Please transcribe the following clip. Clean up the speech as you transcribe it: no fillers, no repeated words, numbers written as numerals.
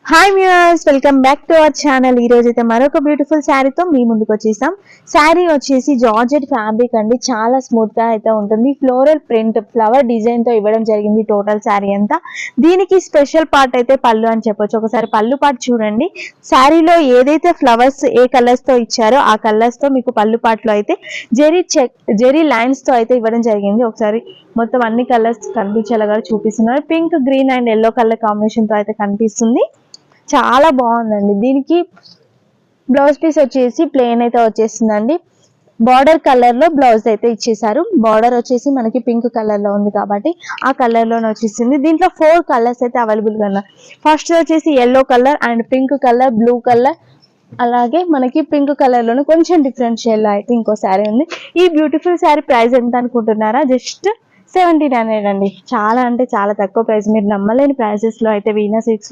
Hi viewers, welcome back to our channel. ఈ రోజు అయితే మరొక బ్యూటిఫుల్ శారీతో మీ ముందుకు వచ్చేసాం. శారీ వచ్చేసి జార్జెట్ ఫ్యాబ్రిక్ అండి, చాలా స్మూత్ గా అయితే ఉంటుంది. ఫ్లోరల్ ప్రింట్ ఫ్లవర్ డిజైన్ తో ఇవ్వడం జరిగింది టోటల్ శారీ అంతా. దీనికి స్పెషల్ పార్ట్ అయితే పళ్ళు అని చెప్పొచ్చు. ఒకసారి పళ్ళు పార్ట్ చూడండి. శారీలో ఏదైతే ఫ్లవర్స్ ఏ కలర్స్ తో ఇచ్చారో ఆ కలర్స్ తో మీకు పళ్ళు పార్ట్ లో అయితే జెరీ లైన్స్ తో అయితే ఇవ్వడం జరిగింది. ఒకసారి మొత్తం అన్ని కలర్స్ కనిపించేలాగా చూపిస్తున్నారు. Pink, green and yellow colour combination తో అయితే కనిపిస్తుంది. చాలా బాగుందండి. దీనికి బ్లౌజ్ పీస్ వచ్చేసి ప్లెయిన్ అయితే వచ్చేస్తుందండి. బార్డర్ కలర్ లో బ్లౌజ్ అయితే ఇచ్చేసారు. బార్డర్ వచ్చేసి మనకి పింక్ కలర్ లో ఉంది కాబట్టి ఆ కలర్ లోనే వచ్చేసింది. దీంట్లో 4 కలర్స్ అయితే అవైలబుల్ గా ఉన్నాయి. ఫస్ట్ వచ్చేసి yellow colour and pink colour, blue colour, అలాగే మనకి పింక్ కలర్ లోనే కొంచెం డిఫరెంట్ షేడ్ లో అయితే ఇంకో శారీ ఉంది. ఈ బ్యూటిఫుల్ శారీ ప్రైస్ ఎంత అనుకుంటున్నారా? జస్ట్ 1700 అండి. చాలా అంటే చాలా తక్కువ ప్రైస్. మీరు నమ్మలేని ప్రైసెస్ లో అయితే వీనస్ సిల్క్స్